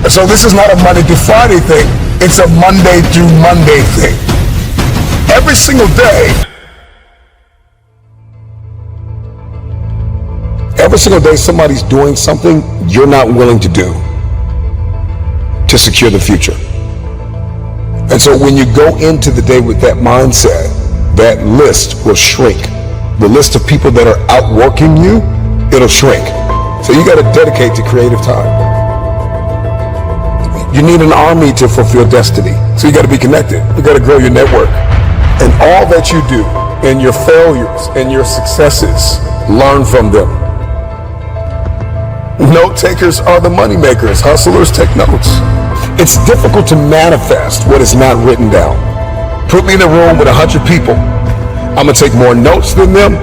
And so this is not a Monday through Friday thing. It's a Monday through Monday thing. Every single day somebody's doing something you're not willing to do to secure the future. And so when you go into the day with that mindset, that list will shrink. The list of people that are outworking you, it'll shrink. So you got to dedicate to creative time. You need an army to fulfill destiny. So you got to be connected. You got to grow your network. And all that you do, and your failures and your successes, learn from them. Note takers are the money makers. Hustlers take notes. It's difficult to manifest what is not written down. Put me in a room with 100 people. I'm going to take more notes than them.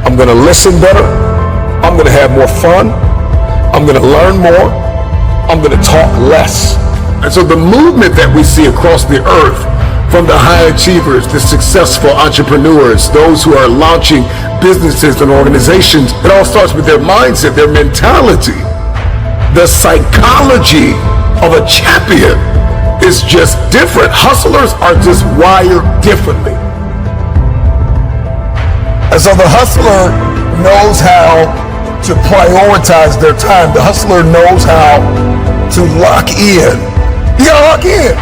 I'm going to listen better. I'm going to have more fun. I'm going to learn more. I'm going to talk less. And so the movement that we see across the earth, from the high achievers, the successful entrepreneurs, those who are launching businesses and organizations, it all starts with their mindset, their mentality. The psychology of a champion is just different. Hustlers are just wired differently. And so the hustler knows how to prioritize their time. The hustler knows how to lock in. You gotta lock in.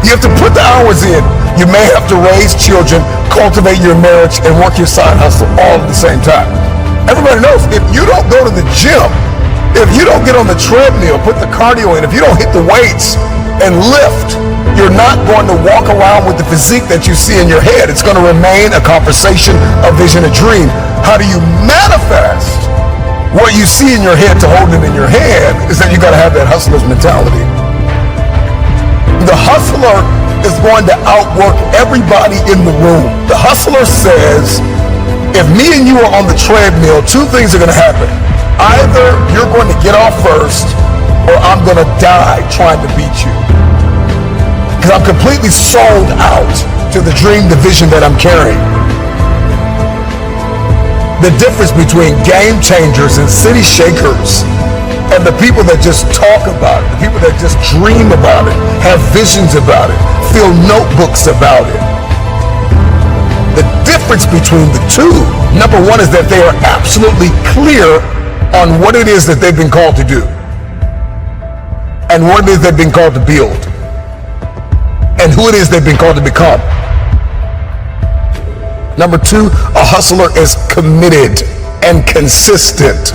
You have to put the hours in. You may have to raise children, cultivate your marriage, and work your side hustle all at the same time. Everybody knows if you don't go to the gym, if you don't get on the treadmill, put the cardio in, if you don't hit the weights and lift, you're not going to walk around with the physique that you see in your head. It's going to remain a conversation, a vision, a dream. How do you manifest what you see in your head to hold it in your head? Is that you got to have that hustler's mentality. The hustler is going to outwork everybody in the room. The hustler says, if me and you are on the treadmill, two things are going to happen. Either you're going to get off first, or I'm going to die trying to beat you. Because I'm completely sold out to the dream, the vision that I'm carrying. The difference between game changers and city shakers and the people that just talk about it, the people that just dream about it, have visions about it, fill notebooks about it. The difference between the two, number one, is that they are absolutely clear on what it is that they've been called to do and what it is they've been called to build and who it is they've been called to become. Number two, a hustler is committed and consistent.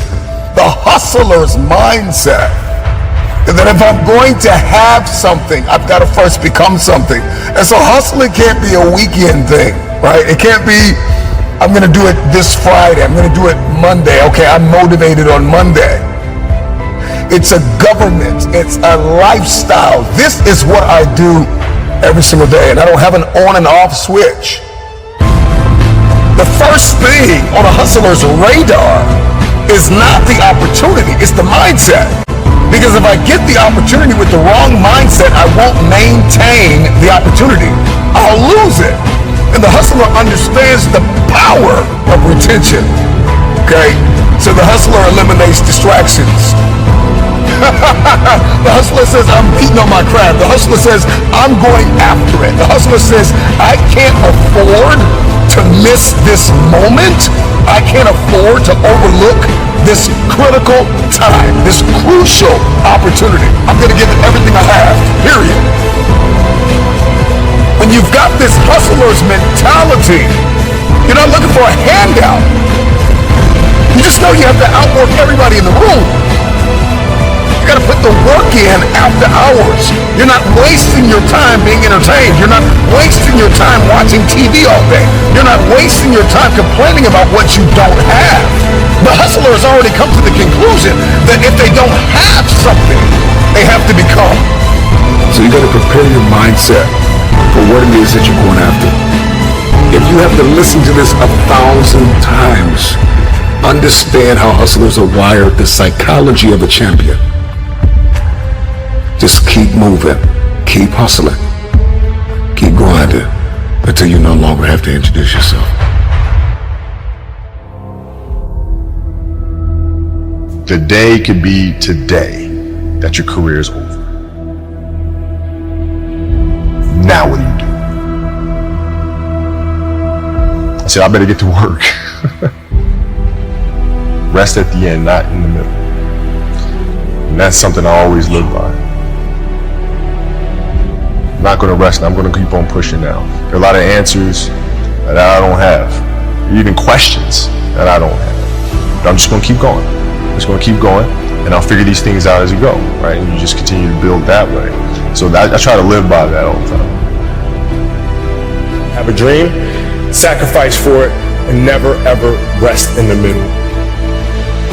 The hustler's mindset is that if I'm going to have something, I've got to first become something. And so hustling can't be a weekend thing, right? It can't be, I'm going to do it this Friday, I'm going to do it Monday. Okay, I'm motivated on Monday. It's a government, it's a lifestyle. This is what I do every single day, and I don't have an on and off switch. The first thing on a hustler's radar is not the opportunity, it's the mindset. Because if I get the opportunity with the wrong mindset, I won't maintain the opportunity. I'll lose it. And the hustler understands the power of retention. Okay? So the hustler eliminates distractions. The hustler says, I'm beating on my craft. The hustler says, I'm going after it. The hustler says, I can't afford to miss this moment. I can't afford to overlook this critical time, this crucial opportunity. I'm going to give it everything I have, period. When you've got this hustler's mentality, you're not looking for a handout. You just know you have to outwork everybody in the room. You got to put the work in after hours. You're not wasting your time being entertained. You're not wasting your time watching TV all day. You're not wasting your time complaining about what you don't have. The hustler has already come to the conclusion that if they don't have something, they have to become. So you got to prepare your mindset for what it is that you're going after. If you have to listen to this 1,000 times, understand how hustlers are wired, the psychology of a champion. Just keep moving, keep hustling, keep grinding until you no longer have to introduce yourself. Today could be today. that your career is over. Now what do you do? I said, I better get to work. Rest at the end, not in the middle. And that's something I always live by. I'm not going to rest, and I'm going to keep on pushing now. There are a lot of answers that I don't have, even questions that I don't have. But I'm just going to keep going. I'm just going to keep going, and I'll figure these things out as you go, right? And you just continue to build that way. So I try to live by that all the time. Have a dream, sacrifice for it, and never ever rest in the middle.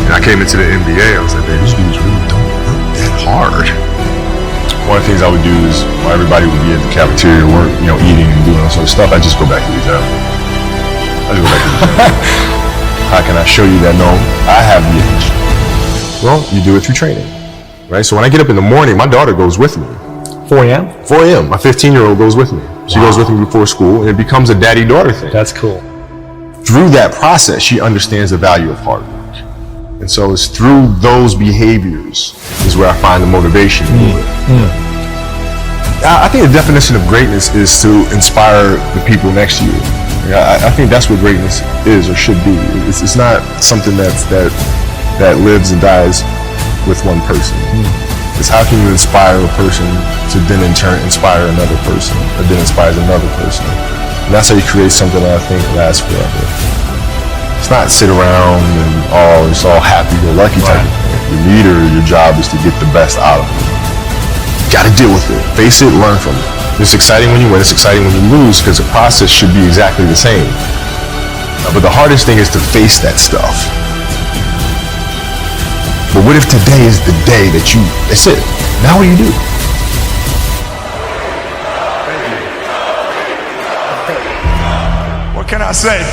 And I came into the NBA, I was like, man, these dudes really don't work that hard. One of the things I would do is, while everybody would be at the cafeteria work, eating and doing all sort of stuff, I just go back to the gym. How can I show you that, no, I have the edge? Well, you do it through training, right? So when I get up in the morning, my daughter goes with me. 4 a.m.? 4 a.m. My 15-year-old goes with me. She goes with me before school, and it becomes a daddy-daughter thing. That's cool. Through that process, she understands the value of hard work. And so it's through those behaviors is where I find the motivation to do it. I think the definition of greatness is to inspire the people next to you. I think that's what greatness is or should be. It's not something that lives and dies with one person. It's how can you inspire a person to then in turn inspire another person, or then inspires another person. And that's how you create something that I think lasts forever. It's not sit around and it's all happy-go-lucky type of thing. Your leader, your job is to get the best out of it. You gotta deal with it, face it, learn from it. It's exciting when you win, it's exciting when you lose, because the process should be exactly the same. But the hardest thing is to face that stuff. But what if today is the day that that's it, now what do you do? What can I say?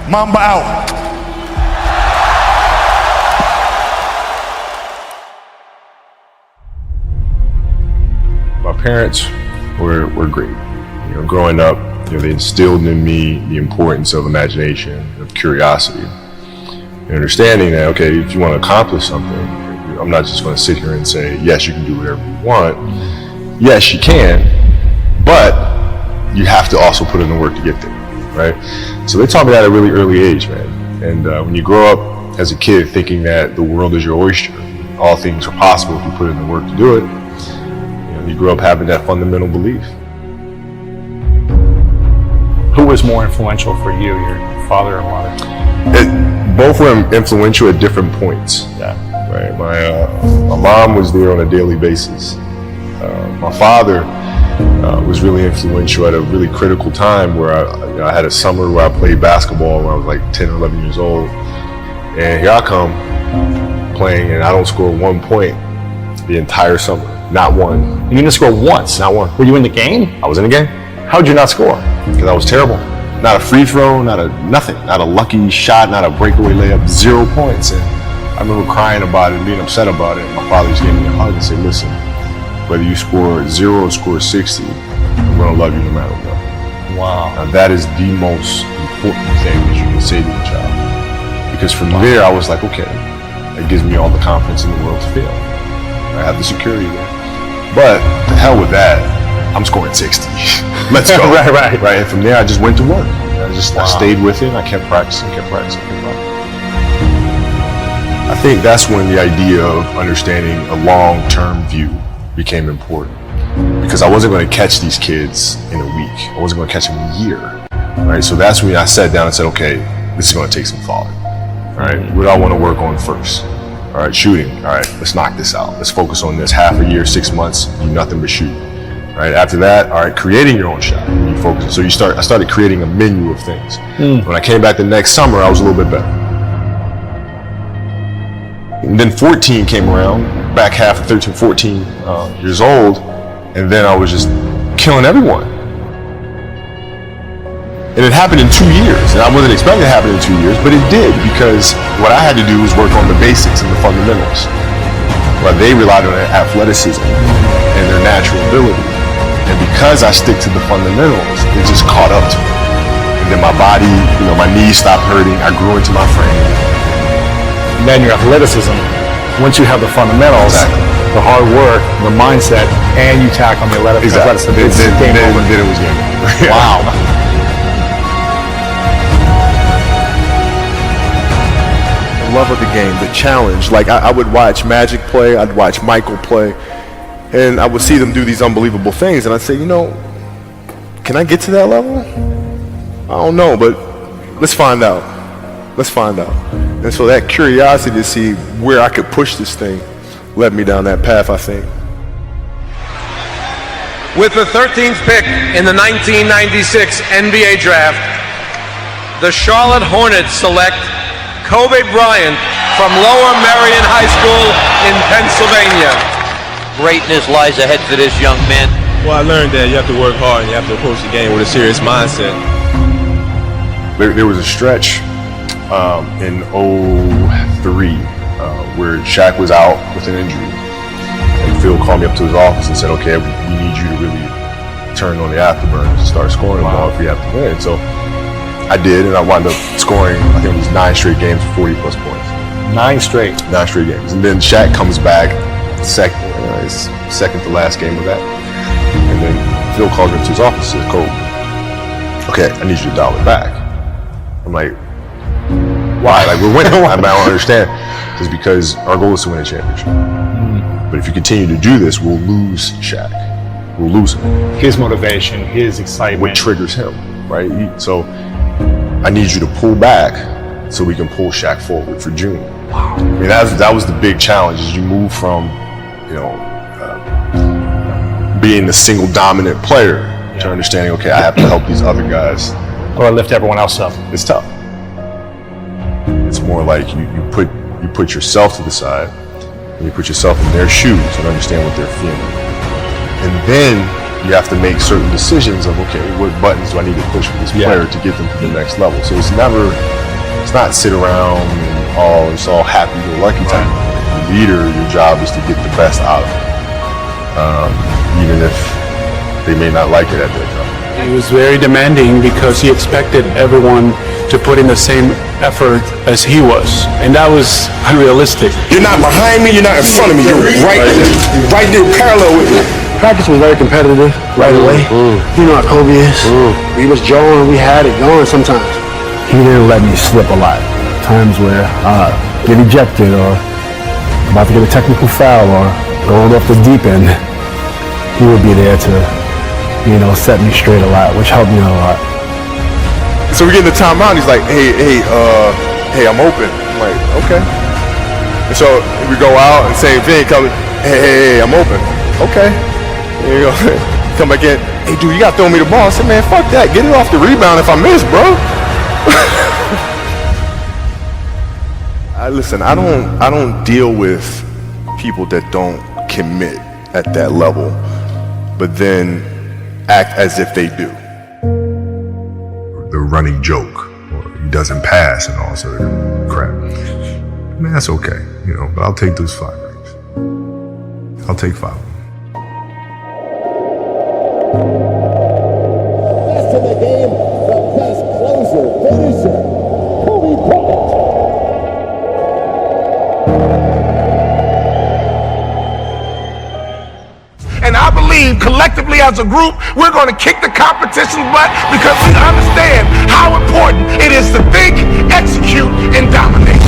Mamba out. My parents were great. Growing up, they instilled in me the importance of imagination, of curiosity, and understanding that, okay, if you want to accomplish something, I'm not just going to sit here and say, yes, you can do whatever you want. Yes, you can, but you have to also put in the work to get there, right? So they taught me that at a really early age, man. And when you grow up as a kid thinking that the world is your oyster, all things are possible if you put in the work to do it, you grow up having that fundamental belief. Who was more influential for you, your father or mother? Both were influential at different points. Yeah. Right. My mom was there on a daily basis. My father was really influential at a really critical time where I had a summer where I played basketball when I was like 10 or 11 years old. And here I come playing, and I don't score 1 point the entire summer. Not one. You didn't score once? Not one. Were you in the game? I was in the game. How'd you not score? Because I was terrible. Not a free throw, nothing. Not a lucky shot, not a breakaway layup, 0 points. And I remember crying about it and being upset about it. My father just gave me a hug and said, listen, whether you score 0 or score 60, I'm going to love you no matter what. Wow. Now that is the most important thing that you can say to a child. Because from there, I was like, okay, that gives me all the confidence in the world to fail. I have the security there. But to hell with that, I'm scoring 60. Let's go. Right. And from there, I just went to work. I stayed with it. I kept practicing. I think that's when the idea of understanding a long-term view became important. Because I wasn't going to catch these kids in a week. I wasn't going to catch them in a year. Right? So that's when I sat down and said, okay, this is going to take some thought. All right, what do I want to work on first? All right, shooting. All right, let's knock this out. Let's focus on this. Half a year, 6 months, do nothing but shoot. All right, after that, all right, creating your own shot. You focus. So I started creating a menu of things. When I came back the next summer, I was a little bit better. And then 14 came around, back half of 13, 14 years old, and then I was just killing everyone. And it happened in 2 years, and I wasn't expecting it to happen in 2 years, but it did, because what I had to do was work on the basics and the fundamentals. While they relied on their athleticism and their natural ability. And because I stick to the fundamentals, it just caught up to me. And then my body, my knees stopped hurting, I grew into my frame. And then your athleticism, once you have the fundamentals, Exactly. the hard work, the mindset, and you tack on the athleticism. Then Game over. it was game over. Wow. The love of the game, the challenge. Like I would watch Magic play, I'd watch Michael play, and I would see them do these unbelievable things, and I'd say, you know, can I get to that level? I don't know, but let's find out. Let's find out. And so that curiosity to see where I could push this thing led me down that path, I think. With the 13th pick in the 1996 NBA Draft, the Charlotte Hornets select Kobe Bryant from Lower Merion High School in Pennsylvania. Greatness lies ahead for this young man. Well, I learned that you have to work hard and you have to approach the game with a serious mindset. There was a stretch in 03 where Shaq was out with an injury. And Phil called me up to his office and said, okay, we need you to really turn on the afterburners and start scoring the ball if we have to win. So I did, and I wound up scoring, I think it was 9 straight games for 40 plus points. 9 straight. 9 straight games. And then Shaq comes back, his second to last game of that. And then Phil calls me up to his office and says, Cole, okay, I need you to dial it back. I'm like, why? Like, we're winning. I don't understand. It's because our goal is to win a championship. But if you continue to do this, we'll lose Shaq. We'll lose him. His motivation, his excitement. What triggers him, right? So I need you to pull back so we can pull Shaq forward for June. Wow. I mean, that was the big challenge, is you move from, you know, being the single dominant player to understanding, okay, I have to help these other guys. Or lift everyone else up. It's tough. It's more like you put yourself to the side and you put yourself in their shoes and understand what they're feeling. And then you have to make certain decisions of, okay, what buttons do I need to push for this player to get them to the next level? So it's not sit around and it's all happy-go-lucky type. The leader, your job is to get the best out of them, even if they may not like it at that time. He was very demanding because he expected everyone to put in the same effort as he was, and that was unrealistic. You're not behind me, you're not in front of me, you're right there parallel with me. Practice was very competitive right away. You know how Kobe is. We was jawing, we had it going sometimes. He didn't let me slip a lot. Times where get ejected or about to get a technical foul or going off the deep end, he would be there to, you know, set me straight a lot, which helped me a lot. So we get in the timeout, he's like, hey, I'm open. I'm like, okay. And so we go out and same thing, hey, I'm open. Okay. There you go. Come back in, hey dude, you gotta throw me the ball. I said, man, fuck that. Get it off the rebound if I miss, bro. Listen, I don't deal with people that don't commit at that level, but then act as if they do. The running joke, or he doesn't pass and all sort of crap. Man, that's okay, you know, but I'll take those 5 rings. I'll take 5 of them. Best in the game, the best closer, finisher, Kobe Bryant. And I believe collectively as a group, we're going to kick the competition's butt because we understand how important it is to think, execute, and dominate.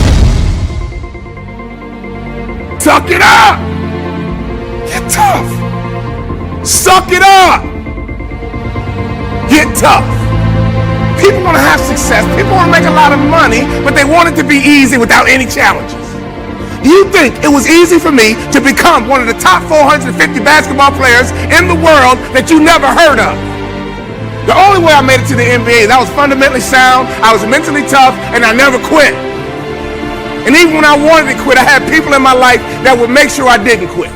Suck it up! Get tough! Suck it up! Get tough! People want to have success, people want to make a lot of money, but they want it to be easy without any challenges. You think it was easy for me to become one of the top 450 basketball players in the world that you never heard of? The only way I made it to the NBA is I was fundamentally sound, I was mentally tough, and I never quit. And even when I wanted to quit, I had people in my life that would make sure I didn't quit.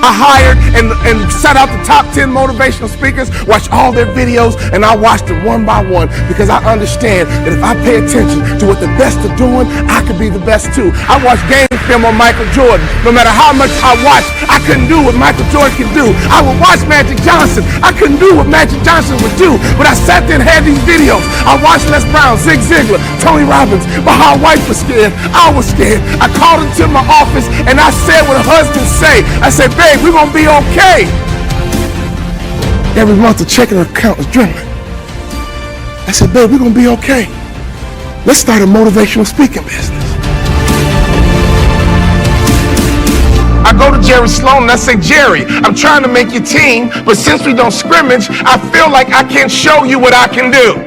I hired and set out the top 10 motivational speakers, watched all their videos, and I watched them one by one because I understand that if I pay attention to what the best are doing, I could be the best too. I watched game film on Michael Jordan. No matter how much I watched, I couldn't do what Michael Jordan could do. I would watch Magic Johnson. I couldn't do what Magic Johnson would do, but I sat there and had these videos. I watched Les Brown, Zig Ziglar, Tony Robbins. My whole wife was scared. I was scared. I called into my office and I said what husbands say. I said, babe, we're going to be okay. Every month the checking account was dwindling. I said, babe, we're going to be okay. Let's start a motivational speaking business. I go to Jerry Sloan and I say, Jerry, I'm trying to make your team, but since we don't scrimmage, I feel like I can't show you what I can do.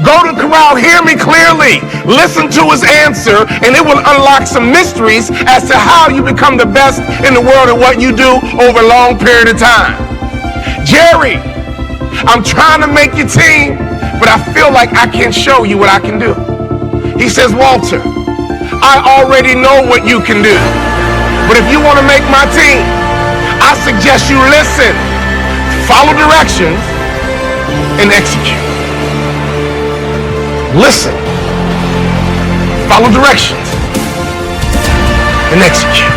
Go to the corral, hear me clearly, listen to his answer, and it will unlock some mysteries as to how you become the best in the world at what you do over a long period of time. Jerry, I'm trying to make your team, but I feel like I can't show you what I can do. He says, Walter, I already know what you can do. But if you want to make my team, I suggest you listen, follow directions, and execute. Listen, follow directions, and execute.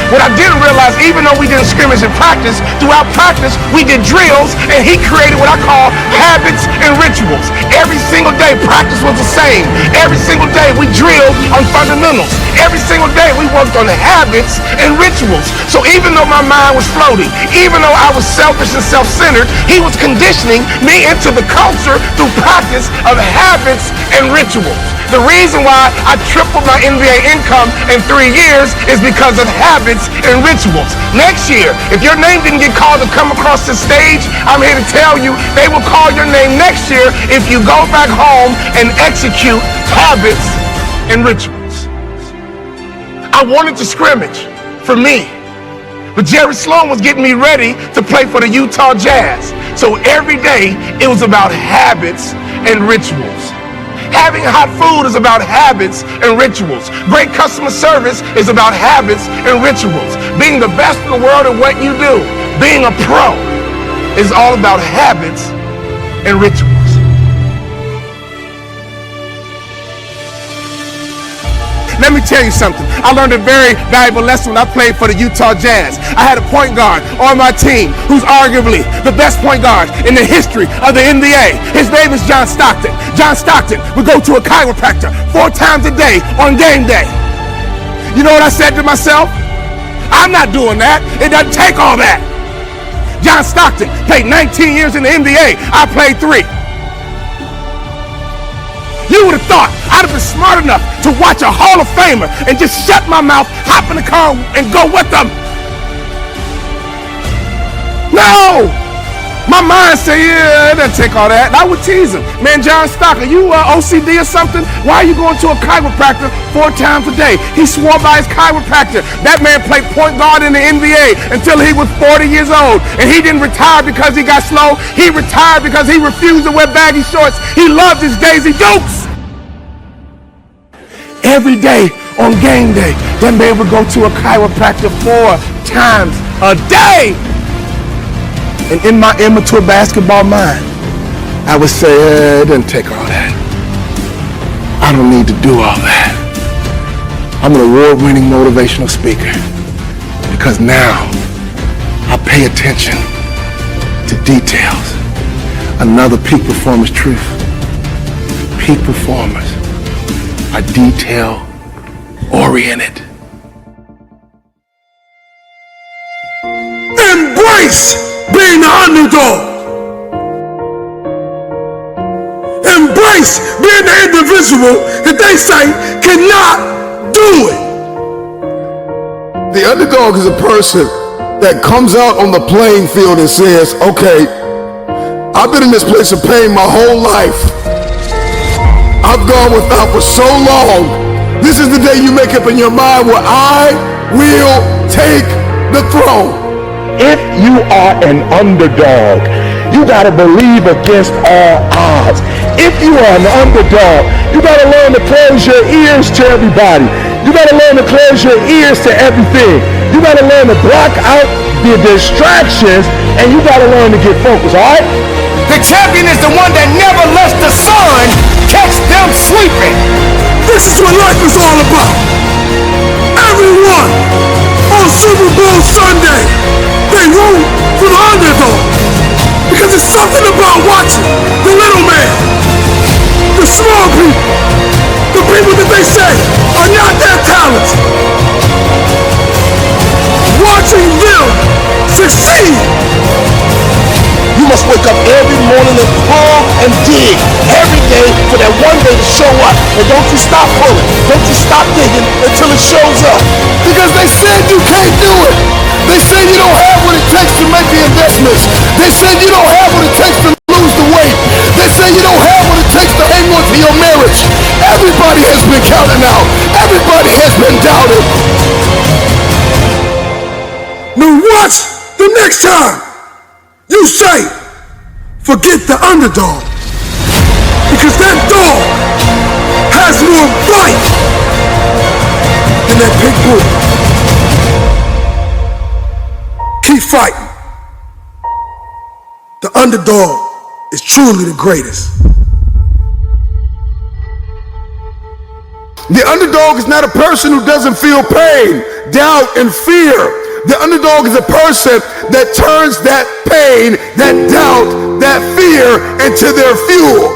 What I didn't realize, even though we didn't scrimmage in practice, throughout practice, we did drills, and he created what I call habits and rituals. Every single day, practice was the same. Every single day, we drilled on fundamentals. Every single day, we worked on the habits and rituals. So even though my mind was floating, even though I was selfish and self-centered, he was conditioning me into the culture through practice of habits and rituals. The reason why I tripled my NBA income in 3 years is because of habits and rituals. Next year, if your name didn't get called to come across the stage, I'm here to tell you they will call your name next year if you go back home and execute habits and rituals. I wanted to scrimmage for me, but Jerry Sloan was getting me ready to play for the Utah Jazz. So every day it was about habits and rituals. Having hot food is about habits and rituals. Great customer service is about habits and rituals. Being the best in the world at what you do, being a pro, is all about habits and rituals. Let me tell you something. I learned a very valuable lesson when I played for the Utah Jazz. I had a point guard on my team who's arguably the best point guard in the history of the NBA. His name is John Stockton. John Stockton would go to a chiropractor 4 times a day on game day. You know what I said to myself? I'm not doing that. It doesn't take all that. John Stockton played 19 years in the NBA. I played 3. You would have thought I'd have been smart enough to watch a Hall of Famer and just shut my mouth, hop in the car, and go with them. No! My mind said, yeah, it doesn't take all that. And I would tease him. Man, John Stockton, you OCD or something? Why are you going to a chiropractor 4 times a day? He swore by his chiropractor. That man played point guard in the NBA until he was 40 years old. And he didn't retire because he got slow. He retired because he refused to wear baggy shorts. He loved his Daisy Dukes. Every day on game day, that man would go to a chiropractor 4 times a day. And in my immature basketball mind, I would say, it doesn't take all that. I don't need to do all that. I'm an award-winning motivational speaker because now I pay attention to details. Another peak performance truth. Peak performers are detail-oriented. Embrace being the underdog. Embrace being the individual that they say cannot do it. The underdog is a person that comes out on the playing field and says, okay, I've been in this place of pain my whole life. I've gone without for so long. This is the day you make up in your mind where I will take the throne. If you are an underdog, you gotta believe against all odds. If you are an underdog, you gotta learn to close your ears to everybody. You gotta learn to close your ears to everything. You gotta learn to block out the distractions, and you gotta learn to get focused, all right? The champion is the one that never lets the sun catch them sleeping. This is what life is all about. Everyone on Super Bowl Sunday, they root for the underdog. Because there's something about watching the little man, the small people, the people that they say are not that talented. Watching them succeed. You must wake up every morning and pull and dig every day for that one day to show up. And don't you stop pulling. Don't you stop digging until it shows up. Because they said you can't do it. They said you don't have what it takes to make the investments. They said you don't have what it takes to lose the weight. They say you don't have what it takes to hang on to your marriage. Everybody has been counted out. Everybody has been doubted. Now watch the next time you say, forget the underdog. Because that dog has more bite than that big bull. Keep fighting. The underdog is truly the greatest. The underdog is not a person who doesn't feel pain, doubt, and fear. The underdog is a person that turns that pain, that doubt, that fear into their fuel.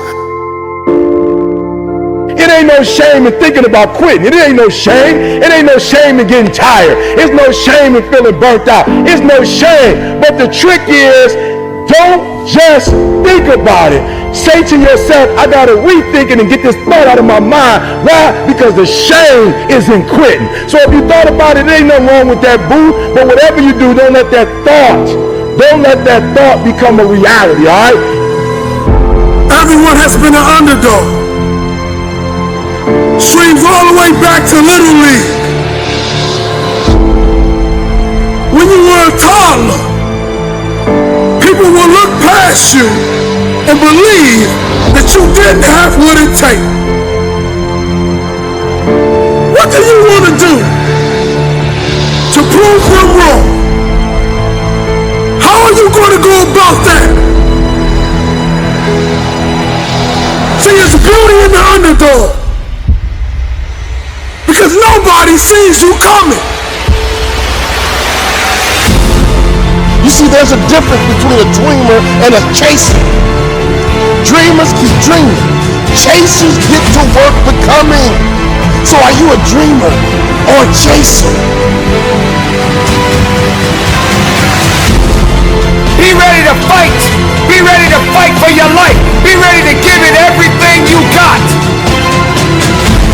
It ain't no shame in thinking about quitting. It ain't no shame. It ain't no shame in getting tired. It's no shame in feeling burnt out. It's no shame. But the trick is, don't just think about it. Say to yourself, I gotta rethink it and get this thought out of my mind. Why? Because the shame is in quitting. So if you thought about it, there ain't nothing wrong with that, boo. But whatever you do, don't let that thought become a reality, all right? Everyone has been an underdog. Streams all the way back to Little League. When you were a toddler, people will look past you and believe that you didn't have what it takes. What do you want to do to prove them wrong? How are you going to go about that? See, there's beauty in the underdog. Because nobody sees you coming. You see, there's a difference between a dreamer and a chaser. Dreamers keep dreaming. Chasers get to work becoming. So are you a dreamer or a chaser? Be ready to fight. Be ready to fight for your life. Be ready to give it everything you got.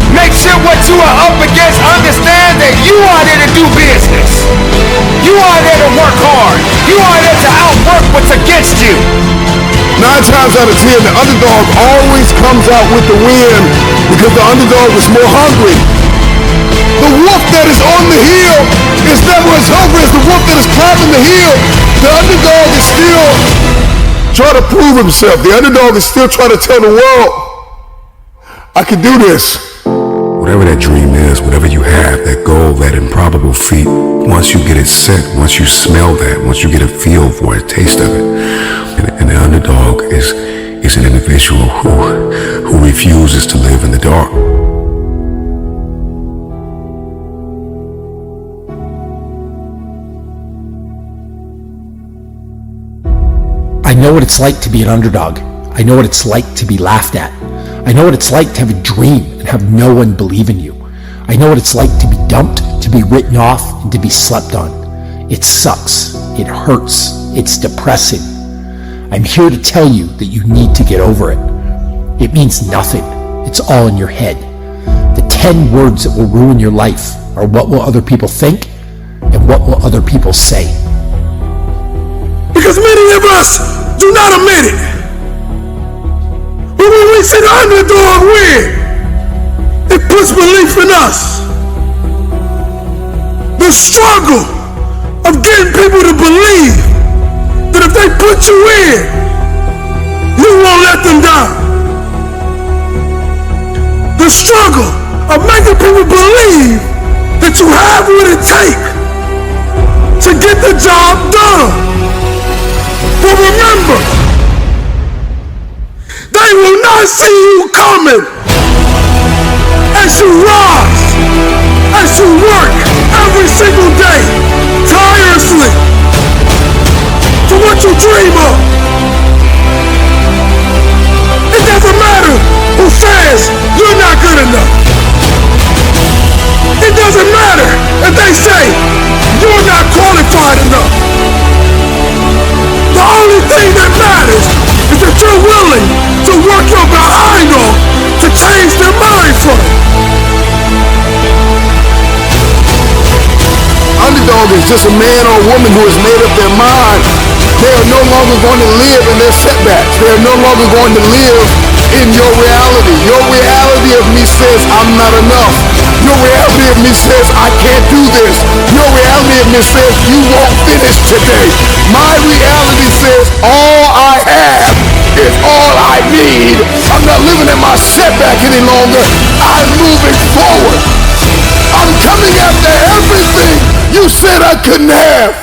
Make sure what you are up against, understand that you are there to do business. You are there to work hard. You are there to outwork what's against you. 9 times out of 10, the underdog always comes out with the win because the underdog is more hungry. The wolf that is on the hill is never as hungry as the wolf that is climbing the hill. The underdog is still trying to prove himself. The underdog is still trying to tell the world, I can do this. Whatever that dream is, whatever you have, that goal, that improbable feat, once you get it set, once you smell that, once you get a feel for it, taste of it, and the underdog is an individual who refuses to live in the dark. I know what it's like to be an underdog. I know what it's like to be laughed at. I know what it's like to have a dream and have no one believe in you. I know what it's like to be dumped, to be written off, and to be slept on. It sucks. It hurts. It's depressing. I'm here to tell you that you need to get over it. It means nothing. It's all in your head. The 10 words that will ruin your life are what will other people think and what will other people say. Because many of us do not admit it. But when we see the underdog win, it puts belief in us. The struggle of getting people to believe that if they put you in, you won't let them down. The struggle of making people believe that you have what it takes to get the job done. But remember, they will not see you coming as you rise, as you work every single day, tirelessly, to what you dream of. It doesn't matter who says you're not good enough. It doesn't matter if they say you're not qualified enough. The only thing that matters is that you're willing to work your behind off to change their mind frame. Underdog is just a man or a woman who has made up their mind. They are no longer going to live in their setbacks. They are no longer going to live in your reality. Your reality of me says I'm not enough. Your reality of me says I can't do this. Your reality of me says you won't finish today. My reality says all I have is all I need. I'm not living in my setback any longer. I'm moving forward. I'm coming after everything you said I couldn't have.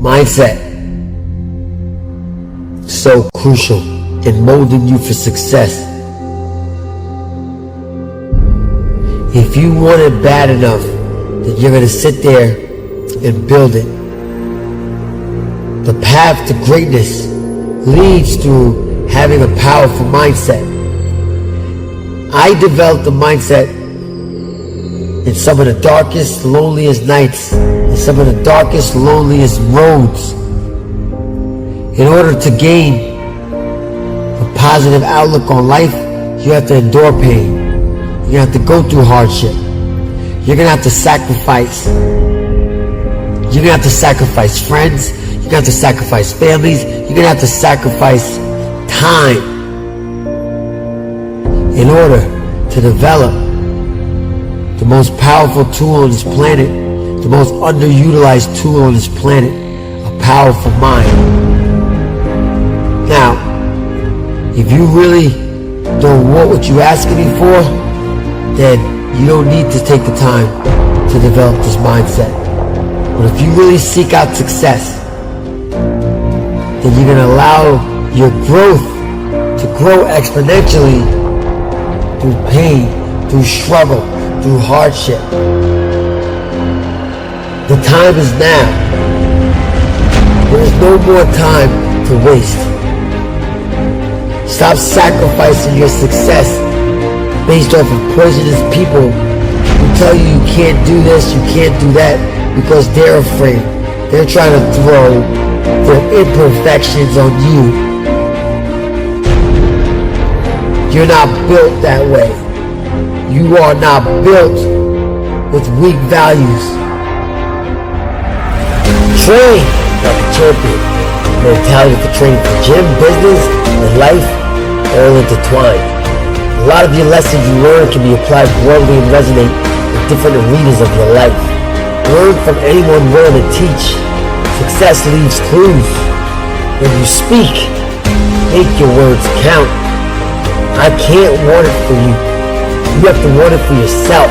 Mindset, so crucial in molding you for success. If you want it bad enough, then you're going to sit there and build it. The path to greatness leads through having a powerful mindset. I developed a mindset in some of the darkest, loneliest nights, in some of the darkest, loneliest roads. In order to gain a positive outlook on life, you have to endure pain. You have to go through hardship. You're gonna have to sacrifice. You're gonna have to sacrifice friends. You're gonna have to sacrifice families. You're gonna have to sacrifice time in order to develop the most powerful tool on this planet, the most underutilized tool on this planet, a powerful mind. Now, if you really don't want what you're asking me for, then you don't need to take the time to develop this mindset. But if you really seek out success, then you're going to allow your growth to grow exponentially through pain, through struggle, through hardship. The time is now. There is no more time to waste. Stop sacrificing your success based off of poisonous people who tell you you can't do this, you can't do that, because they're afraid. They're trying to throw their imperfections on you. You're not built that way. You are not built with weak values. Train like a champion. Mentality for training for gym, business, and life all intertwined. A lot of your lessons you learn can be applied broadly and resonate in different arenas of your life. Learn from anyone willing to teach. Success leaves clues. When you speak, make your words count. I can't want it for you. You have to want it for yourself.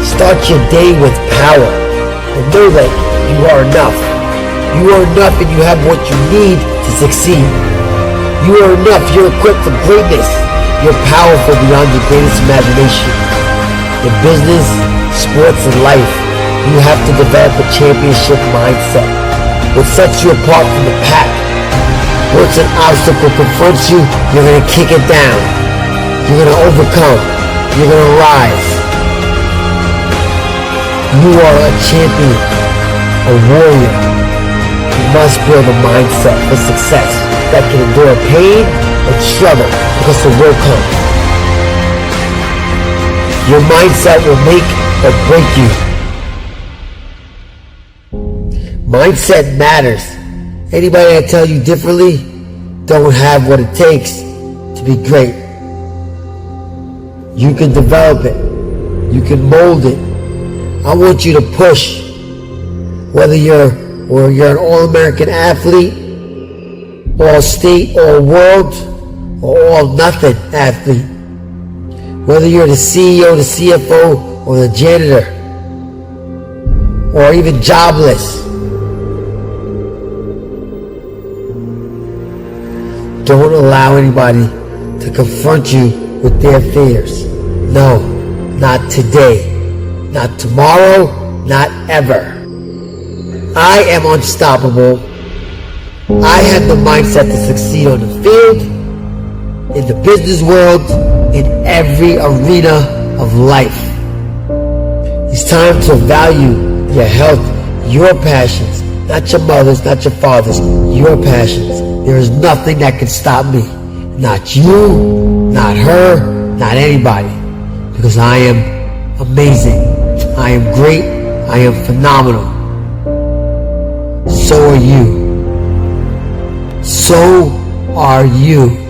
Start your day with power and know that you are enough. You are enough and you have what you need to succeed. You are enough. You're equipped for greatness. You're powerful beyond your greatest imagination. In business, sports, and life, you have to develop a championship mindset. What sets you apart from the pack. Once an obstacle confronts you, you're going to kick it down. You're going to overcome. You're going to rise. You are a champion, a warrior. You must build a mindset for success that can endure pain and struggle, because it will come. Your mindset will make or break you. Mindset matters. Anybody that tell you differently don't have what it takes to be great. You can develop it. You can mold it. I want you to push. Whether you're an All-American athlete, All-State, All-World, or all-nothing athlete. Whether you're the CEO, the CFO, or the janitor, or even jobless, don't allow anybody to confront you with their fears. No, not today, not tomorrow, not ever. I am unstoppable. I have the mindset to succeed on the field, in the business world, in every arena of life. It's time to value your health, your passions, not your mother's, not your father's, your passions. There is nothing that can stop me. Not you, not her, not anybody. Because I am amazing. I am great. I am phenomenal. So are you. So are you.